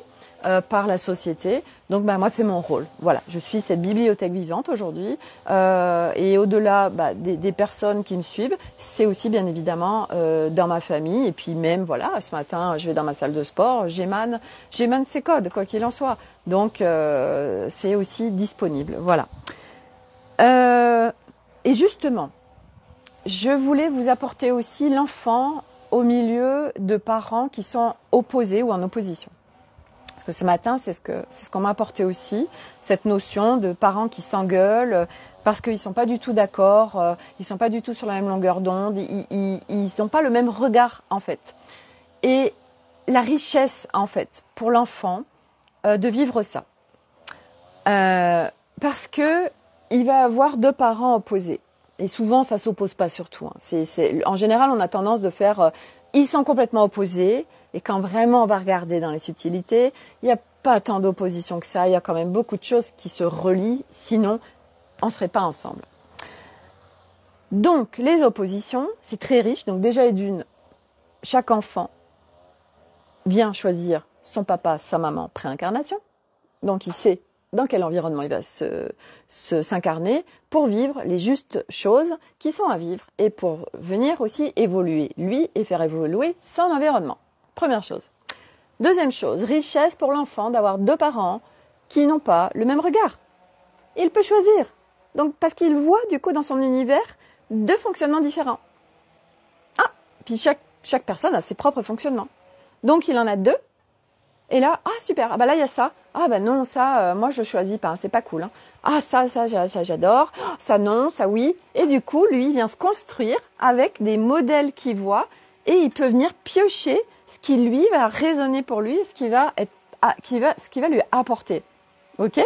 par la société. Donc, moi, c'est mon rôle. Voilà, je suis cette bibliothèque vivante aujourd'hui. Et au-delà des personnes qui me suivent, c'est aussi, bien évidemment, dans ma famille. Et puis même, voilà, ce matin, je vais dans ma salle de sport, j'émane ces codes, quoi qu'il en soit. Donc, c'est aussi disponible. Voilà. Et justement, je voulais vous apporter aussi l'enfant au milieu de parents qui sont opposés ou en opposition. Parce que ce matin, c'est ce qu'on m'a apporté aussi, cette notion de parents qui s'engueulent parce qu'ils sont pas du tout d'accord, ils sont pas du tout sur la même longueur d'onde, ils n'ont pas le même regard en fait. Et la richesse en fait pour l'enfant de vivre ça, parce que il va avoir deux parents opposés. Et souvent, ça s'oppose pas surtout. En général, on a tendance de faire ils sont complètement opposés. Et quand vraiment on va regarder dans les subtilités, il n'y a pas tant d'opposition que ça. Il y a quand même beaucoup de choses qui se relient. Sinon, on ne serait pas ensemble. Donc, les oppositions, c'est très riche. Donc déjà et d'une, chaque enfant vient choisir son papa, sa maman, préincarnation. Donc, il sait dans quel environnement il va s'incarner pour vivre les justes choses qui sont à vivre et pour venir aussi évoluer lui et faire évoluer son environnement. Première chose. Deuxième chose, richesse pour l'enfant d'avoir deux parents qui n'ont pas le même regard. Il peut choisir. Donc, parce qu'il voit du coup dans son univers deux fonctionnements différents. Puis chaque personne a ses propres fonctionnements. Donc, il en a deux. Et là, ah super, ah bah là il y a ça. Ah bah non, ça, moi je choisis pas, hein, c'est pas cool. Hein. Ah ça j'adore. Ça non, ça oui. Et du coup, lui, il vient se construire avec des modèles qu'il voit et il peut venir piocher ce qui lui va résonner pour lui, ce qui va être, ce qui va lui apporter. Ok?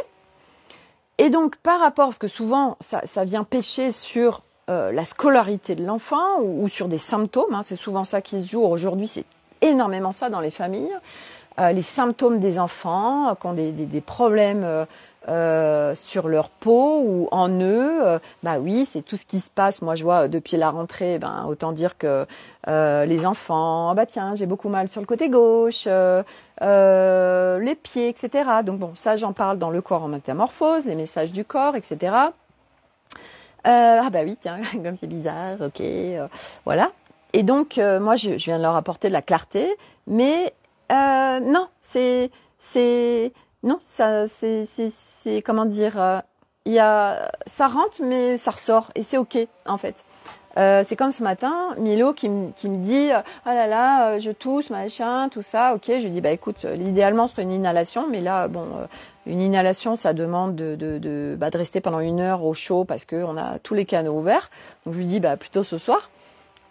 Et donc par rapport, parce que souvent ça vient pêcher sur la scolarité de l'enfant ou sur des symptômes, hein, c'est souvent ça qui se joue. Aujourd'hui, c'est énormément ça dans les familles. Les symptômes des enfants qui ont des problèmes sur leur peau ou en eux, bah oui, c'est tout ce qui se passe. Moi, je vois depuis la rentrée, ben autant dire que les enfants, bah tiens, j'ai beaucoup mal sur le côté gauche, les pieds, etc. Donc bon, ça, j'en parle dans le corps en métamorphose, les messages du corps, etc. Ah bah oui, tiens, comme c'est bizarre, ok, voilà. Et donc, moi, je viens de leur apporter de la clarté, mais non, non, c'est comment dire, ça rentre, mais ça ressort, et c'est ok, en fait. C'est comme ce matin, Milo qui me dit, ah là là, je tousse, machin, tout ça, ok, je lui dis, bah écoute, l'idéalement, ce serait une inhalation, mais là, bon, une inhalation, ça demande de rester pendant 1 heure au chaud parce que on a tous les canaux ouverts. Donc je lui dis, bah plutôt ce soir.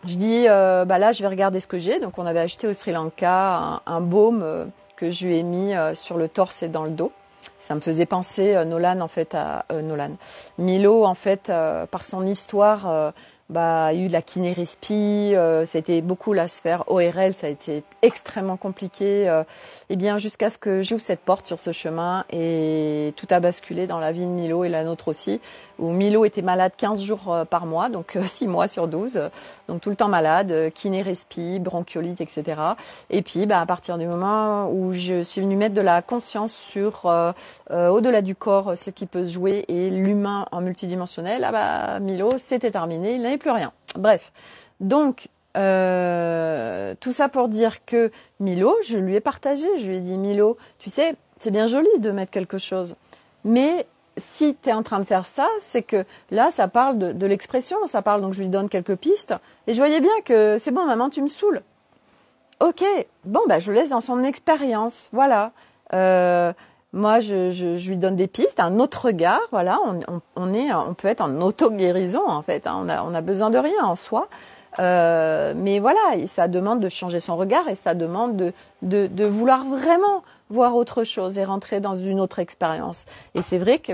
Je dis, bah là, je vais regarder ce que j'ai. Donc, on avait acheté au Sri Lanka un baume que je lui ai mis sur le torse et dans le dos. Ça me faisait penser Nolan, en fait, à Nolan. Milo, en fait, par son histoire, a eu de la kiné-respi. C'était beaucoup la sphère ORL. Ça a été extrêmement compliqué. Et bien, jusqu'à ce que j'ouvre cette porte sur ce chemin et tout a basculé dans la vie de Milo et la nôtre aussi. Où Milo était malade 15 jours par mois, donc 6 mois sur 12, donc tout le temps malade, kiné-respi, bronchiolite, etc. Et puis, à partir du moment où je suis venue mettre de la conscience sur au-delà du corps, ce qui peut se jouer et l'humain en multidimensionnel, Milo, c'était terminé, il n'avait plus rien. Bref, donc tout ça pour dire que Milo, je lui ai partagé, je lui ai dit, Milo, tu sais, c'est bien joli de mettre quelque chose, mais si tu es en train de faire ça, c'est que là, ça parle de l'expression, ça parle, donc je lui donne quelques pistes. Et je voyais bien que c'est bon, maman, tu me saoules. Ok, bon, je laisse dans son expérience, voilà. Moi, je lui donne des pistes, un autre regard, voilà. On peut être en auto-guérison, en fait. Hein, on a besoin de rien en soi. Mais voilà, et ça demande de changer son regard et ça demande de vouloir vraiment voir autre chose et rentrer dans une autre expérience. Et c'est vrai que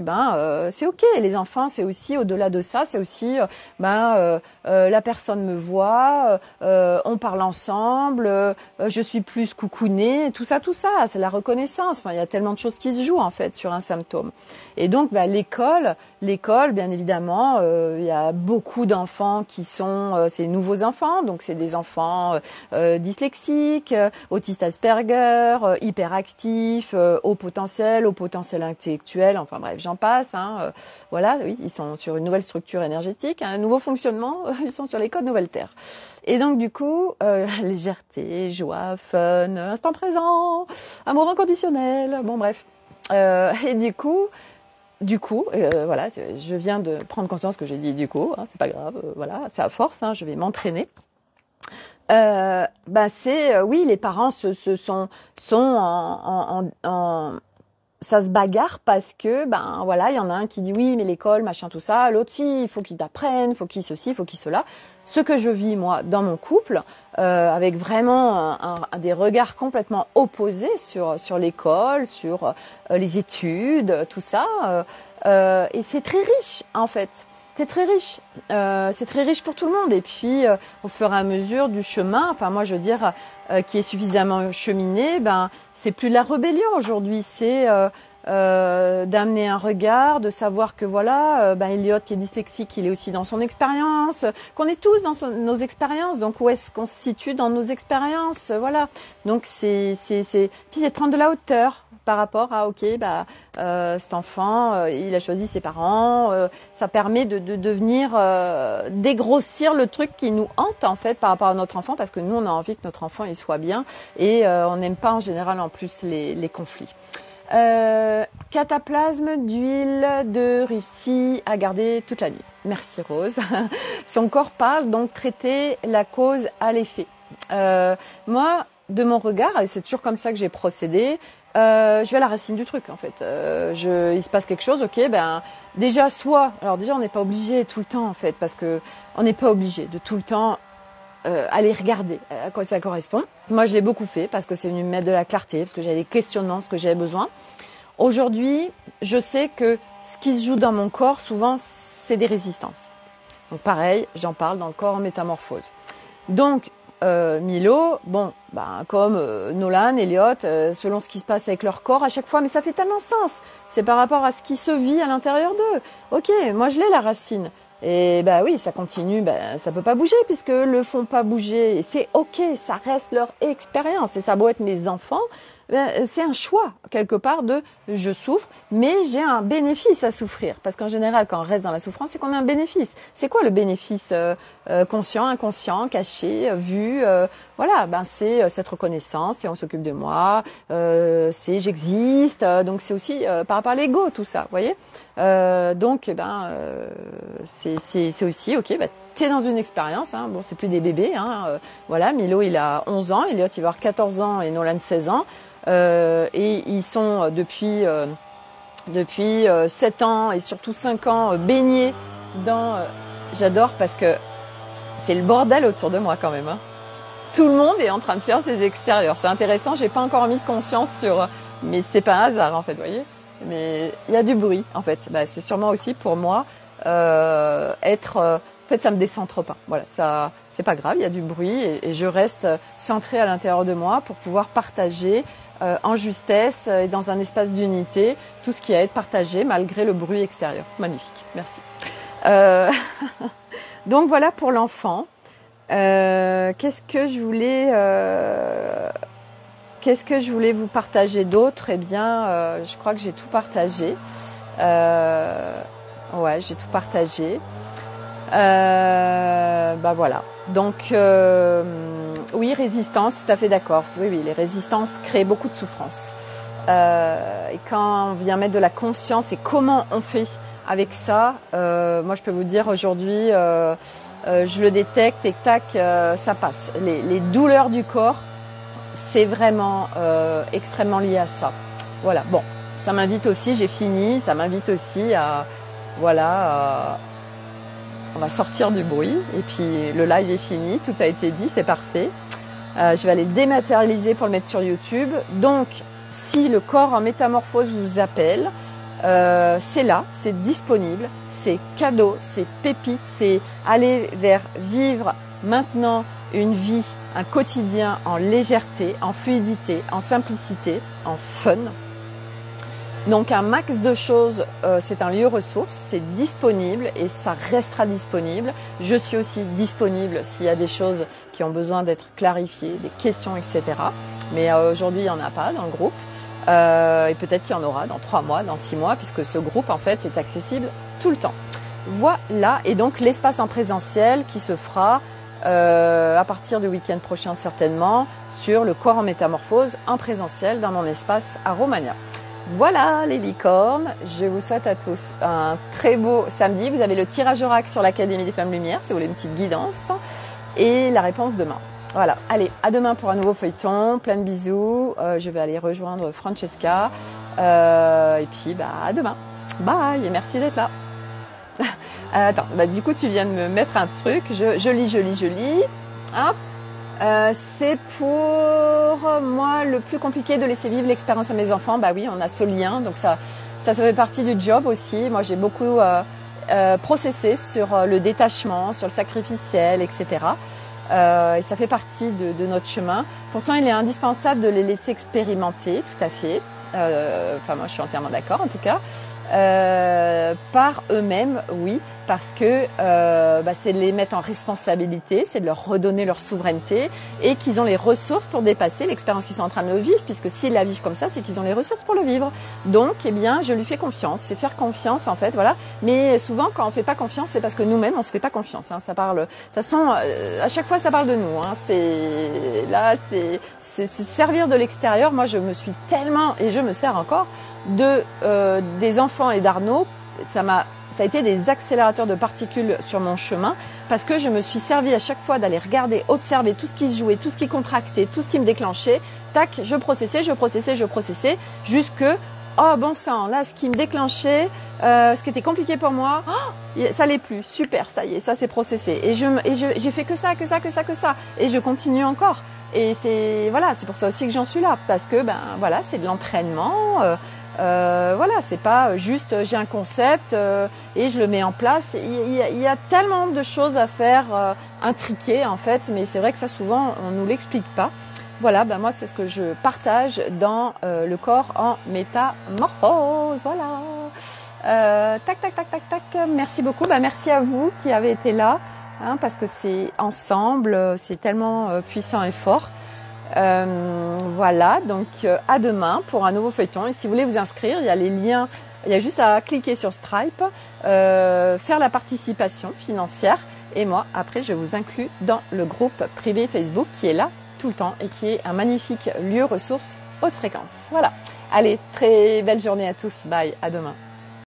c'est ok. Les enfants, c'est aussi au-delà de ça, c'est aussi la personne me voit, on parle ensemble, je suis plus coucounée, tout ça, c'est la reconnaissance. Enfin, il y a tellement de choses qui se jouent en fait sur un symptôme. Et donc l'école, bien évidemment, il y a beaucoup d'enfants qui sont ces nouveaux enfants, donc c'est des enfants dyslexiques, autistes Asperger, hyperactifs, au potentiel intellectuel, enfin bref, j'en passe. Voilà, oui, ils sont sur une nouvelle structure énergétique, un nouveau fonctionnement, ils sont sur les codes nouvelle Terre. Et donc du coup, légèreté, joie, fun, instant présent, amour inconditionnel, bon bref. Et du coup, voilà, je viens de prendre conscience que j'ai dit du coup, c'est pas grave, voilà, c'est à force, je vais m'entraîner. Oui, les parents sont en ça se bagarre parce que voilà, il y en a un qui dit oui mais l'école machin tout ça, l'autre si il faut qu'il t'apprenne, faut qu'il ceci, faut qu'il cela. Ce que je vis moi dans mon couple avec vraiment des regards complètement opposés sur l'école, sur les études, tout ça et c'est très riche en fait. C'est très riche. C'est très riche pour tout le monde. Et puis, au fur et à mesure du chemin, enfin moi je veux dire, qui est suffisamment cheminé, c'est plus de la rébellion aujourd'hui. C'est d'amener un regard, de savoir que voilà, Elliot qui est dyslexique, il est aussi dans son expérience, qu'on est tous dans nos expériences. Donc où est-ce qu'on se situe dans nos expériences, voilà. Donc puis c'est de prendre de la hauteur par rapport à cet enfant, il a choisi ses parents. Ça permet de venir dégrossir le truc qui nous hante en fait par rapport à notre enfant, parce que nous on a envie que notre enfant il soit bien et on n'aime pas en général en plus les conflits. Cataplasme d'huile de Russie à garder toute la nuit. Merci Rose. Son corps parle, donc traiter la cause à l'effet. Moi, de mon regard, et c'est toujours comme ça que j'ai procédé, je vais à la racine du truc en fait. Il se passe quelque chose, ok, déjà on n'est pas obligé tout le temps en fait, parce que on n'est pas obligé de tout le temps aller regarder à quoi ça correspond. Moi je l'ai beaucoup fait parce que c'est venu me mettre de la clarté, parce que j'avais des questionnements, ce que j'avais besoin. Aujourd'hui, je sais que ce qui se joue dans mon corps, souvent, c'est des résistances. Donc pareil, j'en parle dans le corps en métamorphose. Donc, Milo, comme Nolan, Elliot, selon ce qui se passe avec leur corps à chaque fois, mais ça fait tellement sens. C'est par rapport à ce qui se vit à l'intérieur d'eux. Ok, moi je l'ai la racine. Et oui, ça continue, ça peut pas bouger puisque le font pas bouger. Et c'est ok, ça reste leur expérience. Et ça a beau être mes enfants, c'est un choix quelque part de je souffre, mais j'ai un bénéfice à souffrir. Parce qu'en général, quand on reste dans la souffrance, c'est qu'on a un bénéfice. C'est quoi le bénéfice conscient, inconscient, caché, vu c'est cette reconnaissance, c'est on s'occupe de moi, c'est j'existe. Donc c'est aussi par rapport à l'ego, tout ça, vous voyez. C'est aussi ok. T'es dans une expérience, hein. Bon, c'est plus des bébés, hein. Milo il a 11 ans, Elliot il va avoir 14 ans et Nolan 16 ans. Et ils sont depuis 7 ans et surtout 5 ans baignés dans... j'adore parce que c'est le bordel autour de moi quand même. Hein. Tout le monde est en train de faire ses extérieurs. C'est intéressant, j'ai pas encore mis de conscience sur... Mais c'est pas un hasard en fait, vous voyez. Mais il y a du bruit en fait. C'est sûrement aussi pour moi en fait, ça me décentre pas. Voilà, ça, c'est pas grave. Il y a du bruit et je reste centrée à l'intérieur de moi pour pouvoir partager en justesse et dans un espace d'unité tout ce qui a à être partagé malgré le bruit extérieur. Magnifique, merci. Donc voilà pour l'enfant. Qu'est-ce que je voulais vous partager d'autre? Eh bien, je crois que j'ai tout partagé. J'ai tout partagé. Voilà. Donc oui, résistance, tout à fait d'accord. Oui, les résistances créent beaucoup de souffrance. Et quand on vient mettre de la conscience et comment on fait avec ça, moi je peux vous dire aujourd'hui, je le détecte et tac, ça passe. Les douleurs du corps, c'est vraiment extrêmement lié à ça. Voilà. Bon, ça m'invite aussi, j'ai fini, ça m'invite aussi à on va sortir du bruit et puis le live est fini, tout a été dit, c'est parfait. Je vais aller le dématérialiser pour le mettre sur YouTube. Donc, si le corps en métamorphose vous appelle, c'est là, c'est disponible, c'est cadeau, c'est pépite, c'est aller vers vivre maintenant une vie, un quotidien en légèreté, en fluidité, en simplicité, en fun. Donc un max de choses, c'est un lieu ressource, c'est disponible et ça restera disponible. Je suis aussi disponible s'il y a des choses qui ont besoin d'être clarifiées, des questions, etc. Mais aujourd'hui, il n'y en a pas dans le groupe. Et peut-être qu'il y en aura dans 3 mois, dans 6 mois, puisque ce groupe, en fait, est accessible tout le temps. Voilà, et donc l'espace en présentiel qui se fera à partir du week-end prochain certainement sur le corps en métamorphose en présentiel dans mon espace à Romagna. Voilà les licornes, je vous souhaite à tous un très beau samedi. Vous avez le tirage oracle sur l'Académie des Femmes Lumière, si vous voulez une petite guidance, et la réponse demain. Voilà, allez, à demain pour un nouveau feuilleton, plein de bisous, je vais aller rejoindre Francesca, et puis à demain. Bye, et merci d'être là. Attends, du coup tu viens de me mettre un truc, je lis. Hop. C'est pour moi le plus compliqué de laisser vivre l'expérience à mes enfants. Oui, on a ce lien, donc ça fait partie du job aussi. Moi, j'ai beaucoup processé sur le détachement, sur le sacrificiel, etc. Et ça fait partie de notre chemin. Pourtant, il est indispensable de les laisser expérimenter, tout à fait. Moi, je suis entièrement d'accord, en tout cas. Par eux-mêmes, oui, parce que c'est de les mettre en responsabilité, c'est de leur redonner leur souveraineté et qu'ils ont les ressources pour dépasser l'expérience qu'ils sont en train de vivre, puisque s'ils la vivent comme ça, c'est qu'ils ont les ressources pour le vivre. Donc, je lui fais confiance, c'est faire confiance en fait, voilà. Mais souvent, quand on fait pas confiance, c'est parce que nous-mêmes, on se fait pas confiance. Hein. Ça parle, de toute façon, à chaque fois, ça parle de nous. Hein. C'est se servir de l'extérieur. Moi, je me suis tellement, et je me sers encore, des enfants et d'Arnaud ça a été des accélérateurs de particules sur mon chemin parce que je me suis servi à chaque fois d'aller regarder, observer tout ce qui se jouait, tout ce qui contractait, tout ce qui me déclenchait. Tac, je processais jusque oh bon sang, là ce qui me déclenchait, ce qui était compliqué pour moi, ça l'est plus, super, ça y est, ça c'est processé. Et j'ai fait que ça. Et je continue encore. Et c'est pour ça aussi que j'en suis là, parce que c'est de l'entraînement. Voilà, c'est pas juste j'ai un concept et je le mets en place. Il y a tellement de choses à faire intriquées en fait, mais c'est vrai que ça souvent on nous l'explique pas. Voilà, moi c'est ce que je partage dans le corps en métamorphose. Voilà. Tac. Merci beaucoup. Merci à vous qui avez été là, parce que c'est ensemble, c'est tellement puissant et fort. Voilà, donc à demain pour un nouveau feuilleton. Et si vous voulez vous inscrire, il y a les liens, il y a juste à cliquer sur Stripe, faire la participation financière. Et moi, après, je vous inclus dans le groupe privé Facebook qui est là tout le temps et qui est un magnifique lieu ressource haute fréquence. Voilà. Allez, très belle journée à tous. Bye, à demain.